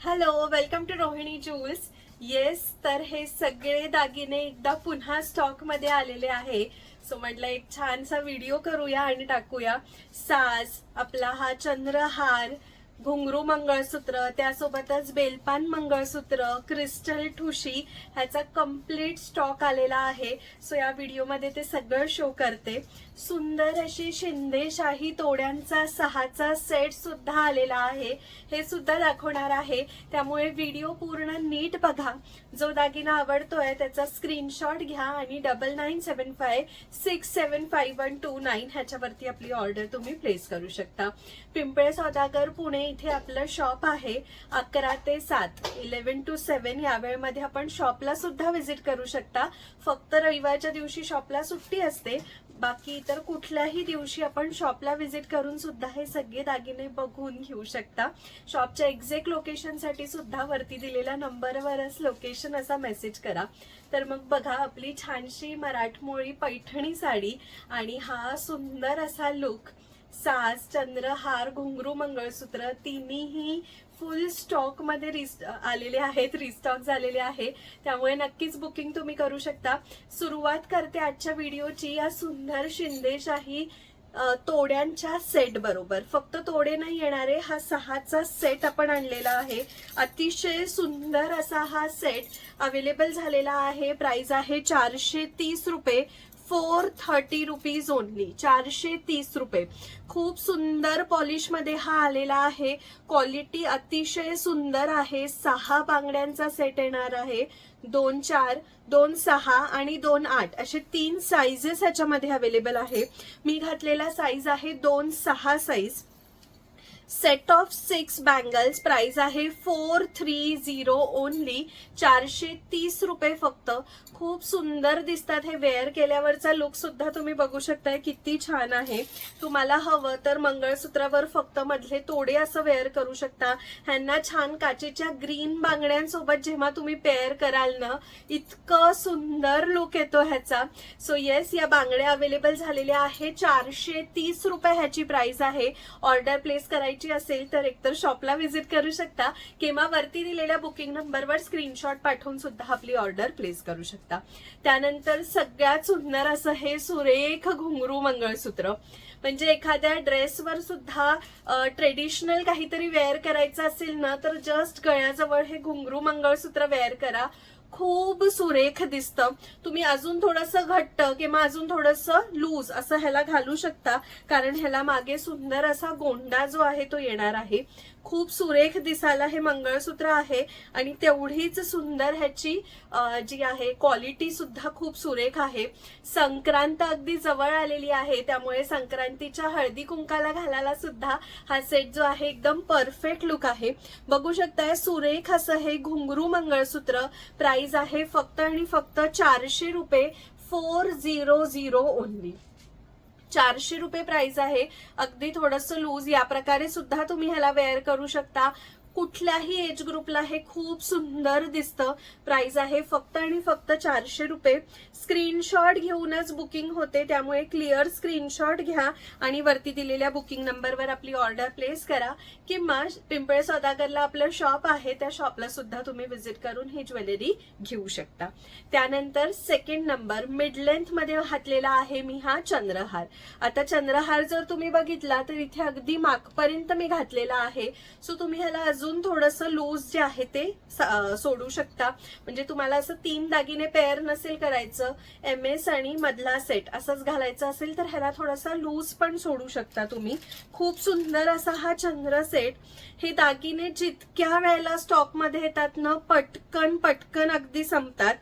Hello, welcome to Rohini jewels. Yes, तर हे सगळे दागिने एकदा पुन्हा स्टॉक मध्ये आलेले आहे. सो म्हटलं एक छानसा व्हिडिओ करूया आणि टाकूया. साज, आपला हा चंद्रहार, घुंगरू मंगळसूत्र, त्यासोबतच बेलपान मंगळसूत्र, क्रिस्टल ठुशी ह्याचा कम्प्लीट स्टॉक आलेला आहे. सो या व्हिडिओमध्ये ते सगळं शो करते. सुंदर अशी शिंदेशाही तोड्यांचा 6चा सेट सुद्धा आलेला आहे. हे सुद्धा दाखवणार आहे, त्यामुळे व्हिडिओ पूर्ण नीट बघा. जो दागिना आवडतोय त्याचा स्क्रीनशॉट घ्या आणि 9975675129 ह्याच्यावरती आपली ऑर्डर तुम्ही प्लेस करू शकता. पिंपळे सौदागर पुणे इथे आपलं शॉप आहे. 11 ते 7, 11 to 7 या वेळेमध्ये आपण शॉपला सुद्धा व्हिजिट करू शकता. फक्त रविवारच्या दिवशी शॉपला सुट्टी असते, बाकी इतर कुठल्याही दिवशी आपण शॉपला व्हिजिट करून सुद्धा हे सगळे दागिने बघून घेऊ शकता. शॉपच्या एक्झॅक्ट लोकेशनसाठी सुद्धा वरती दिलेल्या नंबरवरच लोकेशन असा मेसेज करा. तर मग बघा, आपली छानशी मराठमोळी पैठणी साडी आणि हा सुंदर असा लुक. साज, चंद्रहार, घुंगरू मंगळसूत्र तिन्ही फुल स्टॉक मध्ये आलेले आहेत, रिस्टॉक झालेले आहे. त्यामुळे नक्कीच बुकिंग तुम्ही करू शकता. सुरुवात करते आजच्या व्हिडिओची या सुंदर शिंदेशाही तोड्यांच्या सेट बरोबर. फक्त तोडे नाही येणारे, हा 6चा सेट आपण आणलेला आहे. अतिशय सुंदर असा हा सेट अवेलेबल झालेला आहे. प्राइस आहे 430 रुपये, 430 रुपीज ओनली. 430 रुपये. खूप सुंदर पॉलिश मध्ये हा आलेला आहे. क्वालिटी अतिशय सुंदर आहे. 6 बांगड्यांचा सेट येणार आहे. 2 4, 2 6 आणि 2 8 असे 3 साइजेस ह्याच्यामध्ये अवेलेबल आहे. मी घातलेला साईज आहे 2 6 size. Set of 6 bangles. Price आहे 430 ओनली. 430 रुपये फक्त. खूप सुंदर दिसतात. हे वेअर केल्यावरचा लुक सुद्धा तुम्ही बघू शकताय किती छान आहे. तुम्हाला हवं तर मंगळसूत्रावर फक्त मधले तोडे असं वेअर करू शकता. ह्यांना छान काचेच्या ग्रीन बांगड्यांसोबत जेव्हा तुम्ही पेअर कराल ना, इतकं सुंदर लुक येतो ह्याचा. सो येस, या बांगड्या अवेलेबल झालेल्या आहे. 430 रुपये ह्याची प्राइस आहे. ऑर्डर प्लेस करायची असेल तर एकतर शॉपला व्हिजिट करू शकता किंवा वरती दिलेल्या बुकिंग नंबरवर स्क्रीनशॉट पाठवून सुद्धा आपली ऑर्डर प्लेस करू शकता. त्यानंतर सगळ्यात सुंदर असं हे सुरेख घुंगरू मंगळसूत्र. म्हणजे एखाद्या ड्रेसवर सुद्धा ट्रेडिशनल काहीतरी वेअर करायचं असेल ना, तर जस्ट गळ्याजवळ हे घुंगरू मंगळसूत्र वेअर करा. खूप सुरेख दिसतं. तुम्ही अजून थोडंसं घट्ट किंवा अजून थोडंसं लूज असं ह्याला घालू शकता, कारण ह्याला मागे सुंदर असा गोंडा जो आहे तो येणार आहे. खूप सुरेख दिसायला हे मंगळसूत्र आहे आणि तेवढीच सुंदर ह्याची जी आहे क्वालिटी सुद्धा खूप सुरेख आहे. संक्रांत अगदी जवळ आलेली आहे, त्यामुळे संक्रांतीच्या हळदी कुंकाला घालायला सुद्धा हा सेट जो आहे एकदम परफेक्ट लुक आहे. बघू शकताय सुरेख असं हे घुंगरू मंगळसूत्र. प्राइस आहे फक्त आणि फक्त 400 रुपये. 400 ओनली. 400 रुपये प्राइस आहे. अगदी थोडंसं लूज या प्रकारे सुद्धा तुम्ही ह्याला वेअर करू शकता. कुठल्याही एज ग्रुपला हे खूप सुंदर दिसतं. प्राइस आहे फक्त आणि फक्त 400 रुपये. स्क्रीनशॉट घेऊनच बुकिंग होते, त्यामुळे क्लिअर स्क्रीनशॉट घ्या आणि वरती दिलेल्या बुकिंग नंबरवर आपली ऑर्डर प्लेस करा. किंवा पिंपळे सौदागरला आपलं शॉप आहे, त्या शॉपला सुद्धा तुम्ही व्हिजिट करून ही ज्वेलरी घेऊ शकता. त्यानंतर सेकंड नंबर मिड लेंथ मध्ये घातलेला आहे मी हा चंद्रहार. आता चंद्रहार जर तुम्ही बघितला तर इथे अगदी मागपर्यंत मी घातलेला आहे. सो तुम्ही ह्याला अजून थोडंसं लूज जे आहे ते सोडू शकता. म्हणजे तुम्हाला असं 3 दागिने पेअर नसेल करायचं, MS आणि मधला सेट असंच घालायचं असेल तर ह्याला थोडासा लूज पण सोडू शकता तुम्ही. खूप सुंदर असा हा चंद्र सेट. हे दागिने जितक्या वेळेला स्टॉक मध्ये येतात ना, पटकन पटकन अगदी संपतात.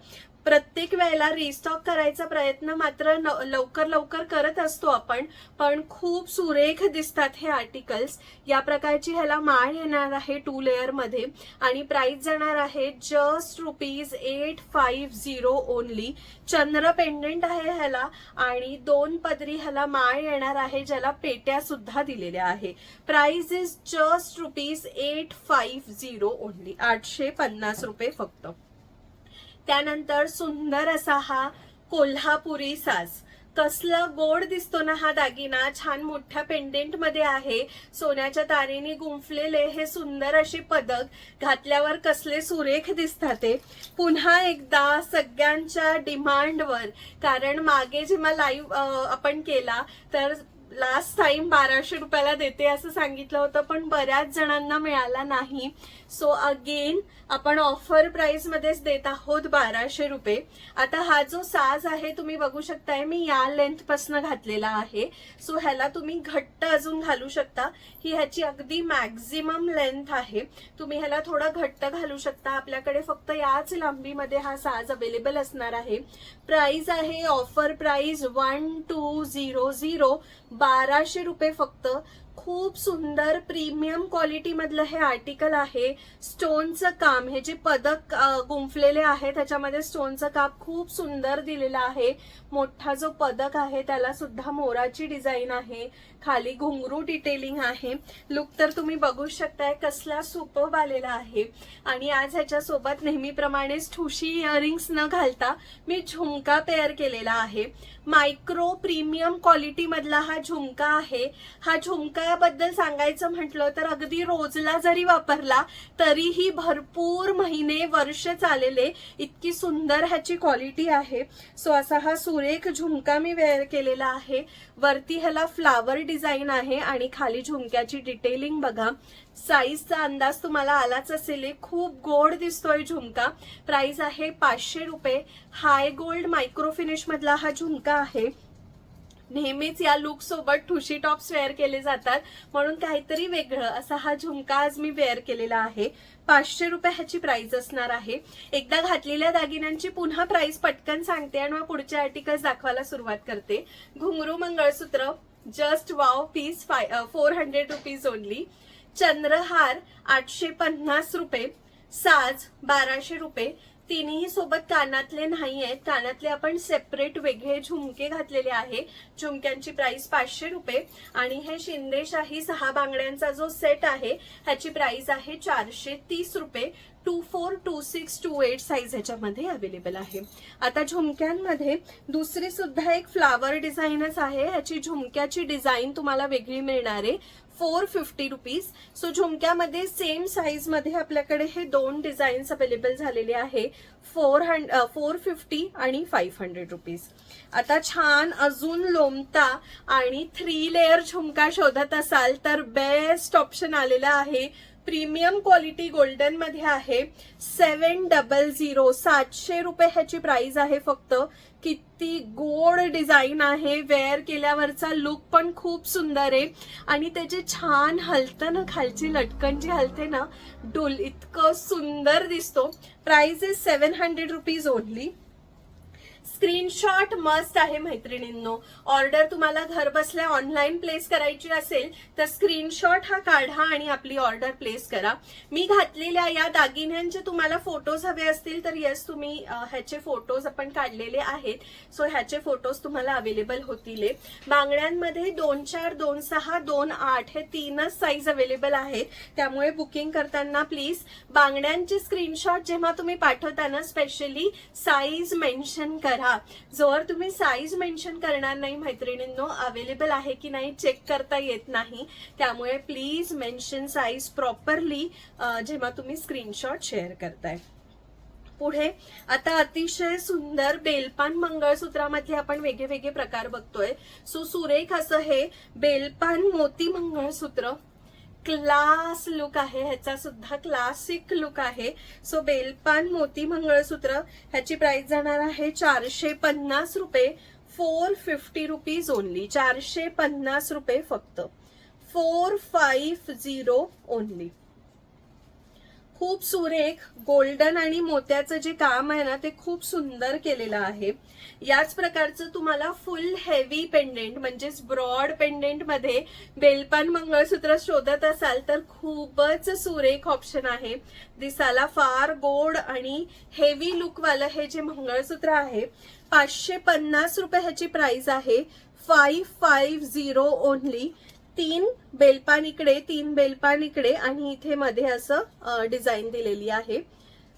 प्रत्येक वेळेला रिस्टॉक करायचा प्रयत्न मात्र लवकर लवकर करत असतो आपण, पण खूप सुरेख दिसतात हे आर्टिकल्स. या प्रकारची ह्याला माळ येणार आहे 2 लेअर मध्ये आणि प्राइस जाणार आहे जस्ट ₹850 ओनली. चंद्र पेंडंट आहे ह्याला आणि 2 पदरी ह्याला माळ येणार आहे, ज्याला पेट्या सुद्धा दिलेल्या आहे. Price is just ₹850 only. 850 रुपये फक्त. त्यानंतर सुंदर असा हा कोल्हापुरी साज. कसला गोड दिसतो ना हा दागिना, छान मोठ्या पेंडेंट मध्ये आहे, सोन्याच्या तारेने गुंफलेले हे सुंदर असे पदक घातल्यावर कसले सुरेख दिसतात ते. पुन्हा एकदा सगळ्यांच्या डिमांडवर, कारण मागे जेव्हा लाईव्ह आपण केला तर लास्ट टाइम 1200 रुपयाला देते असं सांगितलं होतं, पण बऱ्याच जणांना मिळाला नाही. सो अगेन आपण ऑफर प्राइस मध्येच देत आहोत 1200 रुपये. आता हा जो साज आहे तुम्ही बघू शकताय, मी या लेंथ पासून घातलेला आहे. सो ह्याला तुम्ही घट्ट अजून घालू शकता. ही ह्याची अगदी मॅक्झिमम लेंथ आहे. तुम्ही ह्याला थोडं घट्ट घालू शकता. आपल्याकडे फक्त याच लांबीमध्ये हा साज अवेलेबल असणार आहे. प्राइस आहे ऑफर प्राइस 1200, 1200 रुपये फक्त. खूप सुंदर प्रीमियम क्वालिटी मधलं हे आर्टिकल आहे. स्टोनचं काम, हे जे पदक गुंफलेले आहे त्याच्यामध्ये स्टोनचं काम खूप सुंदर दिलेलं आहे. मोठा जो पदक आहे त्याला सुद्धा मोराची डिझाईन आहे, खाली घुंगरू डिटेलिंग आहे. लुक तर तुम्ही बघू शकताय कसला सुपर्ब आलेला आहे. आणि आज ह्याच्या सोबत नेहमीप्रमाणेच ठुशी इयरिंग्स न घालता मी झुमका पेअर केलेला आहे. मायक्रो प्रीमियम क्वालिटी मधला हा झुमका आहे. हा झुमकाबद्दल सांगायचं म्हटलं तर अगदी रोजला जरी वापरला तरीही भरपूर महिने वर्ष चालेले इतकी सुंदर ह्याची क्वालिटी आहे. सो असा हा सुरेख झुमका मी वेअर केलेला आहे. वरती ह्याला फ्लावर डिझाईन आहे आणि खाली झुमक्याची डिटेलिंग बघा. साईजचा अंदाज तुम्हाला आलाच असेल. खूप गोड दिसतोय झुमका. प्राइस आहे 500 रुपये. हाय गोल्ड मायक्रो फिनिश मधला हा झुमका आहे. नेहमीच या लुक सोबत ठुशी टॉप्स वेअर केले जातात, म्हणून काहीतरी वेगळं असा हा झुमका आज मी वेअर केलेला आहे. 500 रुपये ह्याची प्राइस असणार आहे. एकदा घातलेल्या दागिन्यांची पुन्हा प्राइस पटकन सांगते आणि मग पुढचे आर्टिकल्स दाखवायला सुरुवात करते. घुंगरू mangalsutra just wow piece 400 rupees only. चंद्रहार 850 रुपये. साज 1200 रुपये. तिन्ही सोबत कानातले नाही आहेत, कानातले आपण सेपरेट वेगळे झुमके घातलेले आहे. झुमक्यांची प्राइस 500 रुपये. आणि हे शिंदेशाही 6 बांगड्यांचा जो सेट आहे ह्याची प्राइस आहे 430 रुपये. 24, 26, 28 साईज ह्याच्यामध्ये अवेलेबल आहे. आता झुमक्यांमध्ये दुसरी सुद्धा एक फ्लावर डिझाईनच आहे. ह्याची झुमक्याची डिझाईन तुम्हाला वेगळी मिळणार आहे. 450 रुपीज. सो झुमक्यामध्ये सेम साईज मध्ये आपल्याकडे हे दोन डिझाईन्स अवेलेबल झालेले आहे. 450 आणि 500 रुपीज. आता छान अजून लोमता आणि 3 लेअर झुमका शोधत असाल तर बेस्ट ऑप्शन आलेला आहे. प्रीमियम क्वालिटी गोल्डन मध्ये आहे. 700, 700 रुपये ह्याची प्राइस आहे फक्त. किती गोड डिझाईन आहे. वेअर केल्यावरचा लुक पण खूप सुंदर आहे आणि त्याचे छान हलतं ना, खालची लटकन जी हलते ना डोल, इतकं सुंदर दिसतो. Price is 700 rupees only. Screenshot must आहे मैत्रिणींनो. ऑर्डर तुम्हाला घर बसल्या ऑनलाईन प्लेस करायची असेल तर स्क्रीनशॉट हा काढा आणि आपली ऑर्डर प्लेस करा. मी घातलेल्या या दागिन्यांचे तुम्हाला फोटोज हवे असतील तर येस, तुम्ही ह्याचे फोटोज आपण काढलेले आहेत. सो ह्याचे फोटोज तुम्हाला अवेलेबल होतील. बांगड्यांमध्ये 2-4, 2-6, 2-8 हे 3च साईज अवेलेबल आहेत. त्यामुळे बुकिंग करताना प्लीज बांगड्यांचे स्क्रीनशॉट जेव्हा तुम्ही पाठवताना स्पेशली साईज मेन्शन करा. जोवर तुम्ही साईज मेन्शन करणार नाही मैत्रिणींनो, अवेलेबल आहे की नाही चेक करता येत नाही. त्यामुळे प्लीज मेन्शन साईज प्रॉपरली जेव्हा तुम्ही स्क्रीनशॉट शेअर करताय. पुढे आता अतिशय सुंदर बेलपान मंगळसूत्रामध्ये आपण वेगळे वेगळे प्रकार बघतोय. सो सुरेख असं हे बेलपान मोती मंगळसूत्र. क्लास लुक आहे ह्याचा सुद्धा, क्लासिक लुक आहे. सो बेलपान मोती मंगळसूत्र ह्याची प्राइस जाणार आहे 450 रुपये. 450 रुपीज ओनली. 450 रुपये फक्त. 450 ओनली. खूप सुरेख गोल्डन आणि मोत्याचं जे काम आहे ना ते खूप सुंदर केलेलं आहे. याच प्रकारचं तुम्हाला फुल हेवी पेंडेंट म्हणजेच ब्रॉड पेंडेंट मध्ये बेलपान मंगळसूत्र शोधत असाल तर खूपच सुरेख ऑप्शन आहे. दिसायला फार गोड आणि हेवी लुक वालं हे जे मंगळसूत्र आहे 550 रुपये ह्याची प्राइस आहे. 550 ओनली. 3 बेलपान इकडे, 3 बेलपान इकडे आणि इथे मध्ये असं डिझाईन दिलेली आहे.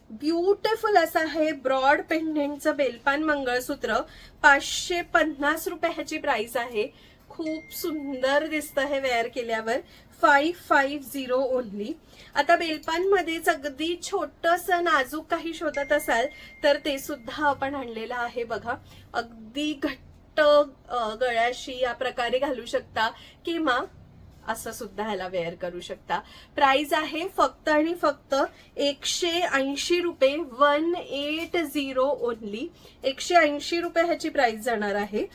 ब्युटिफुल असं आहे ब्रॉड पेंडेंटचं बेलपान मंगळसूत्र. 550 रुपये ह्याची प्राइस आहे. खूप सुंदर दिसतं हे वेअर केल्यावर. 550 ओनली. आता बेलपान मध्येच अगदी छोटस नाजूक काही शोधत असाल तर ते सुद्धा आपण आणलेलं आहे बघा. अगदी घट्ट गळ्याशी या प्रकारे घालू शकता किंवा असं सुद्धा ह्याला वेअर करू शकता. प्राइस आहे फक्त आणि फक्त 180 रुपये. 180 ओनली. 180 रुपये ह्याची प्राइस जाणार आहे.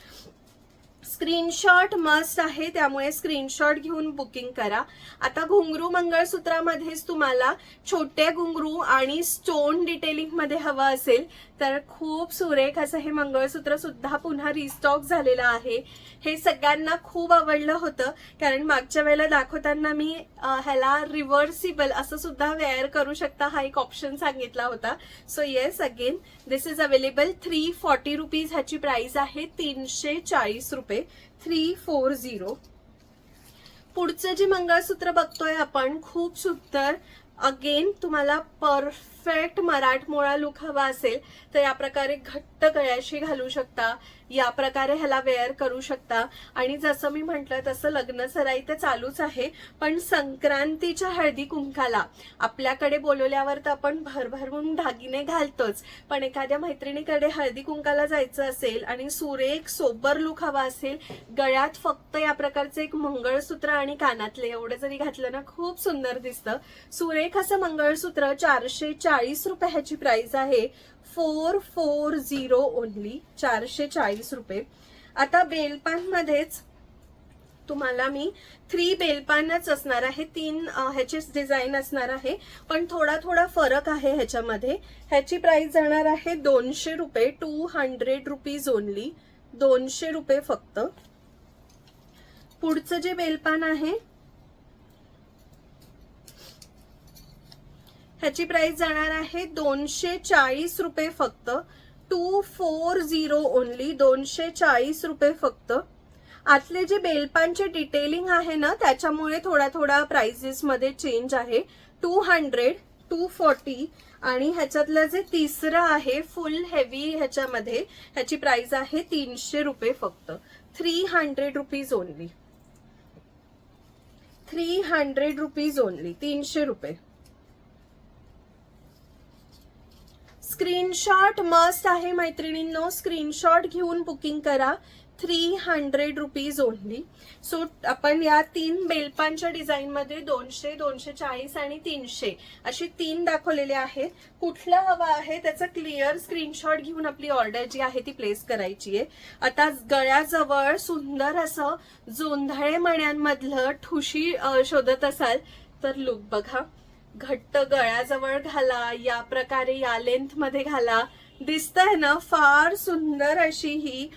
स्क्रीनशॉट मस्ट आहे, त्यामुळे स्क्रीनशॉट घेऊन बुकिंग करा. आता घुंगरू मंगळसूत्रामध्येच तुम्हाला छोटे घुंगरू आणि स्टोन डिटेलिंग मध्ये हवं असेल तर खूप सुरेख असं हे मंगळसूत्र सुद्धा पुन्हा रिस्टॉक झालेलं आहे. हे सगळ्यांना खूप आवडलं होतं कारण मागच्या वेळेला दाखवताना मी ह्याला रिव्हर्सिबल असं सुद्धा वेअर करू शकता हा एक ऑप्शन सांगितला होता. So yes, again this is available. 340 rupees ह्याची प्राइस आहे. 340 रुपये. 340. पुढचं जे मंगळसूत्र बघतोय आपण खूप सुंदर. अगेन तुम्हाला परफेक्ट मराठमोळा लुक हवा असेल तर या प्रकारे घट्ट गळ्याशी घालू शकता. या प्रकारे ह्याला वेअर करू शकता. आणि जसं मी म्हटलं तसं लग्न सराई तर चालूच आहे, पण संक्रांतीच्या हळदी कुंकाला आपल्याकडे बोलवल्यावर तर आपण भरभरून दागिने घालतोच, पण एखाद्या मैत्रिणीकडे हळदी कुंकाला जायचं असेल आणि सुरेख सोबर लुक हवा असेल, गळ्यात फक्त या प्रकारचे एक मंगळसूत्र आणि कानातले एवढं जरी घातलं ना खूप सुंदर दिसतं. सुरेख असं मंगळसूत्र 440 रुपये ह्याची प्राइस आहे. 440 ओनली. 440 रुपये. आता बेलपान मध्येच तुम्हाला मी 3 बेलपानच असणार आहे. 3 ह्याचीच डिझाईन असणार आहे, पण थोडा थोडा फरक आहे ह्याच्यामध्ये. ह्याची प्राइस जाणार आहे 200 रुपये. 200 रुपीज ओनली. 200 रुपये फक्त. पुढचं जे बेलपान आहे ह्याची प्राइस जाणार आहे 240 रुपये फक्त. 240 ओनली. 240 रुपये फक्त. आतले जे बेलपानचे डिटेलिंग आहे ना त्याच्यामुळे थोडा थोडा प्राइसेस मध्ये चेंज आहे. 200, 240 आणि ह्याच्यातलं जे तिसरं आहे फुल हेवी ह्याच्यामध्ये ह्याची प्राइस आहे 300 रुपये फक्त. 300 रुपीज ओनली. 300 rupees only. 300 रुपये. स्क्रीनशॉट मस्ट आहे मैत्रिणींनो. स्क्रीनशॉट घेऊन बुकिंग करा. 300 रुपीज ओनली. सो आपण या 3 बेलपानच्या डिझाईन मध्ये 200, 240 आणि 300 अशी 3 दाखवलेले आहेत. कुठला हवा आहे त्याचा क्लिअर स्क्रीनशॉट घेऊन आपली ऑर्डर जी आहे ती प्लेस करायची आहे. आता गळ्याजवळ सुंदर असं जोंधळे मण्यांमधलं ठुशी शोधत असाल तर लुक बघा. घट्ट गळ्याजवळ घाला, या प्रकारे या लेंथ मध्ये घाला. दिसतंय ना फार सुंदर अशी ही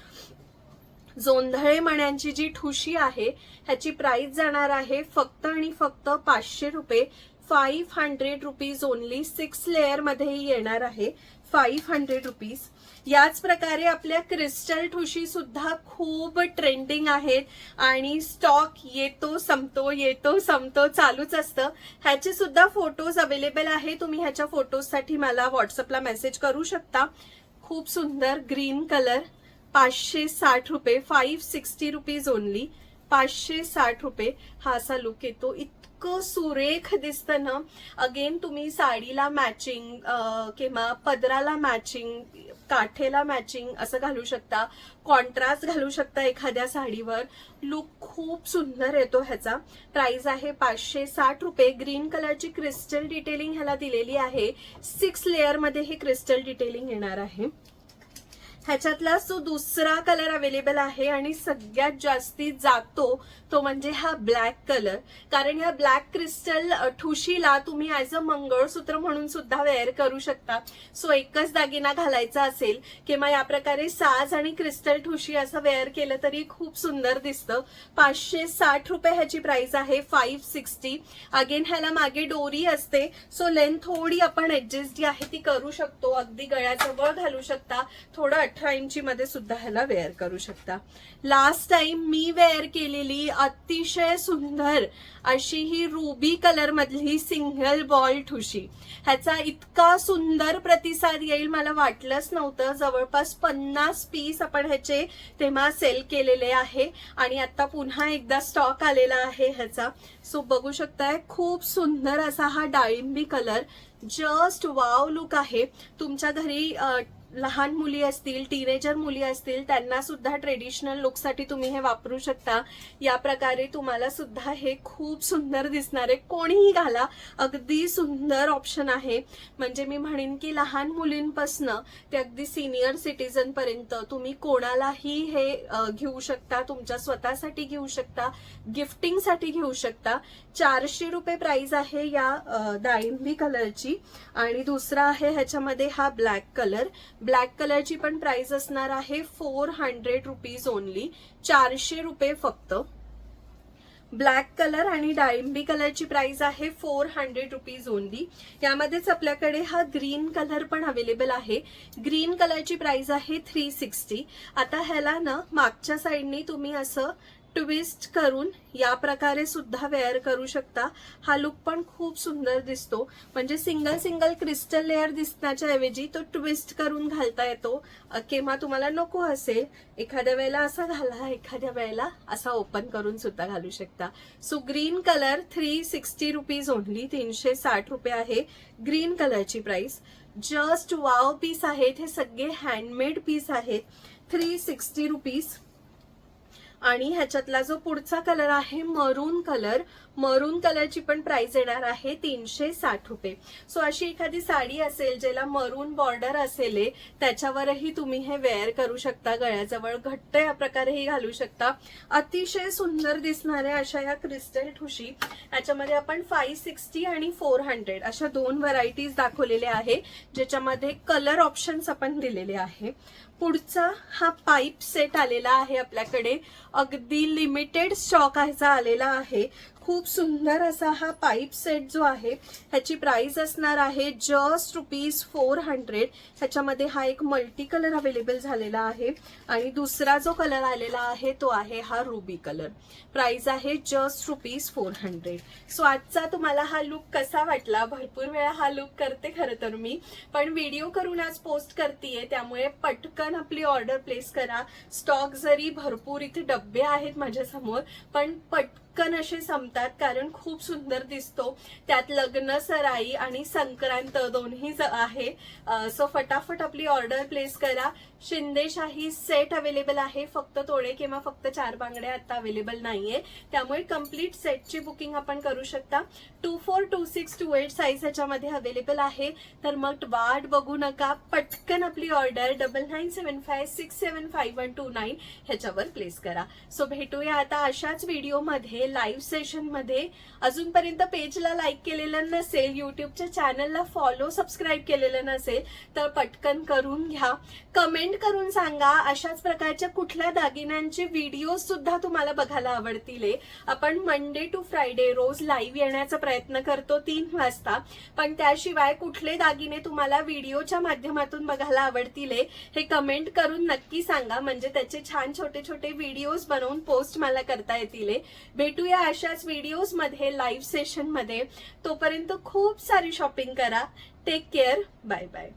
जोंधळे मण्यांची जी ठुशी आहे ह्याची प्राइस जाणार आहे फक्त आणि फक्त 500 रुपये. 500 रुपीज ओनली. 6 लेअर मध्येही येणार आहे. 500 रुपीज. याच प्रकारे आपल्या क्रिस्टल ठुशी सुद्धा खूप ट्रेंडिंग आहेत आणि स्टॉक येतो संपतो चालूच असतं. ह्याचे सुद्धा फोटोज अवेलेबल आहे. तुम्ही ह्याच्या फोटोजसाठी मला व्हॉट्सअपला मेसेज करू शकता. खूप सुंदर ग्रीन कलर. 560 रुपये. 560 रुपीज ओनली. 560 रुपये हा असा लुक येतो. इतकं सुरेख दिसतं ना. अगेन तुम्ही साडीला मॅचिंग किंवा पदराला मॅचिंग, काठेला मॅचिंग असं घालू शकता. कॉन्ट्रास्ट घालू शकता एखाद्या साडीवर. लुक खूप सुंदर येतो ह्याचा. प्राइस आहे 560 रुपये. ग्रीन कलरची क्रिस्टल डिटेलिंग ह्याला दिलेली आहे. 6 लेअर मध्ये हे क्रिस्टल डिटेलिंग येणार आहे. ह्याच्यातला जो दुसरा कलर अवेलेबल आहे आणि सगळ्यात जास्ती जातो तो म्हणजे हा ब्लॅक कलर. कारण या ब्लॅक क्रिस्टल ठुशीला तुम्ही ऍज अ मंगळसूत्र म्हणून सुद्धा वेअर करू शकता. सो एकच दागिना घालायचा असेल किंवा या प्रकारे साज आणि क्रिस्टल ठुशी असं वेअर केलं तरी खूप सुंदर दिसतं. 560 रुपये ह्याची प्राइस आहे. 560. अगेन ह्याला मागे डोरी असते, सो लेंथ थोडी आपण ऍडजस्ट जी आहे ती करू शकतो. अगदी गळ्याजवळ घालू शकता. थोडं 18 इंची मध्ये सुद्धा ह्याला वेअर करू शकता. लास्ट टाइम मी वेअर केलेली अतिशय सुंदर अशी ही रुबी कलर मधली सिंगल बॉल ठुशी, ह्याचा इतका सुंदर प्रतिसाद येईल मला वाटलंच नव्हतं. जवळपास 50 पीस आपण ह्याचे तेव्हा सेल केलेले आहे आणि आता पुन्हा एकदा स्टॉक आलेला आहे ह्याचा. सो बघू शकताय खूप सुंदर असा हा डाळिंबी कलर, जस्ट वाव लुक आहे. तुमच्या घरी लहान मुली असतील, टीनेजर मुली असतील, त्यांना सुद्धा ट्रेडिशनल लुकसाठी तुम्ही हे वापरू शकता. या प्रकारे तुम्हाला सुद्धा हे खूप सुंदर दिसणार आहे. कोणीही घाला, अगदी सुंदर ऑप्शन आहे. म्हणजे मी म्हणेन की लहान मुलींपासनं ते अगदी सिनियर सिटीजन पर्यंत तुम्ही कोणालाही हे घेऊ शकता, तुमच्या स्वतःसाठी घेऊ शकता, गिफ्टिंगसाठी घेऊ शकता. 400 रुपये प्राइस आहे या डाळिंबी कलरची. आणि दुसरा आहे ह्याच्यामध्ये हा ब्लॅक कलर. ब्लॅक कलरची पण प्राइस असणार आहे 400 रुपीज ओनली, 400 रुपये फक्त. ब्लॅक कलर आणि डाळिंबी कलरची प्राइस आहे 400 रुपीज ओनली. यामध्येच आपल्याकडे हा ग्रीन कलर पण अवेलेबल आहे. ग्रीन कलरची प्राइस आहे 360. आता ह्याला ना मागच्या साईडनी तुम्ही असं ट्विस्ट करून या प्रकारे सुद्धा वेअर करू शकता. हा लुक पण खूप सुंदर दिसतो. म्हणजे सिंगल सिंगल क्रिस्टल लेअर दिसण्याच्या ऐवजी तो ट्विस्ट करून घालता येतो. किंवा तुम्हाला नको असेल एखाद्या वेळेला असा घाला, एखाद्या वेळेला असा ओपन करून सुद्धा घालू शकता. So green colour 360 rupees only, 360 रुपये आहे ग्रीन कलरची प्राइस. जस्ट वाव पीस आहेत हे सगळे, हँडमेड पीस आहेत. 360 रुपीज. आणि ह्याच्यातला जो पुढचा कलर आहे मरून कलर, मरून कलरची पण प्राइस येणार आहे 360 रुपये. सो अशी एखादी साडी असेल ज्याला मरून बॉर्डर असेल त्याच्यावरही तुम्ही हे वेअर करू शकता. गळ्याजवळ घट्ट या प्रकारेही घालू शकता. अतिशय सुंदर दिसणाऱ्या अशा या क्रिस्टल ठुशी. याच्यामध्ये आपण 560 आणि 400 अशा 2 व्हरायटीज दाखवलेल्या आहे, ज्याच्यामध्ये कलर ऑप्शन्स आपण दिलेले आहे. पुढचा हा पाईप सेट आलेला आहे आपल्याकडे, अगदी लिमिटेड स्टॉक ह्याचा आलेला आहे. खूप सुंदर असा हा पाईप सेट जो आहे ह्याची प्राइस असणार आहे जस्ट ₹400. ह्याच्यामध्ये हा एक मल्टी कलर अवेलेबल झालेला आहे आणि दुसरा जो कलर आलेला आहे तो आहे हा रुबी कलर. प्राइस आहे जस्ट ₹400. सो आजचा तुम्हाला हा लुक कसा वाटला? भरपूर वेळा हा लुक करते खरं तर मी, पण व्हिडिओ करून आज पोस्ट करतेय, त्यामुळे पटकन आपली ऑर्डर प्लेस करा. स्टॉक जरी भरपूर, इथे डब्बे आहेत माझ्या समोर, पण पटकन असे संपतात कारण खूप सुंदर दिसतो. त्यात लग्न सराई आणि संक्रांत दोन्ही आहे. सो फटाफट आपली ऑर्डर प्लेस करा. शिंदेशाही सेट अवेलेबल आहे, फक्त तोडे किंवा फक्त 4 बांगड्या आता अवेलेबल नाहीये, त्यामुळे कम्प्लीट सेटची बुकिंग आपण करू शकता. 24, 26, 28 साईज ह्याच्यामध्ये अवेलेबल आहे. तर मग वाट बघू नका, पटकन आपली ऑर्डर 9975675129 ह्याच्यावर प्लेस करा. सो भेटूया आता अशाच व्हिडिओमध्ये, लाईव्ह सेशन मध्ये. अजूनपर्यंत पेजला लाईक केलेलं नसेल, युट्यूबच्या चॅनलला फॉलो सबस्क्राईब केलेलं नसेल तर पटकन करून घ्या. कमेंट करून सांगा अशाच प्रकारच्या कुठल्या दागिन्यांचे व्हिडिओ सुद्धा तुम्हाला बघायला आवडतील. आपण मंडे टू फ्रायडे रोज लाईव्ह येण्याचा प्रयत्न करतो 3 वाजता, पण त्याशिवाय कुठले दागिने तुम्हाला व्हिडिओच्या माध्यमातून बघायला आवडतील हे कमेंट करून नक्की सांगा. म्हणजे त्याचे छान छोटे छोटे व्हिडिओज बनवून पोस्ट मला करता येतील. भेटूया अशाच व्हिडिओज मध्ये, लाईव्ह सेशन मध्ये. तोपर्यंत खूप सारी शॉपिंग करा. Take care. Bye bye.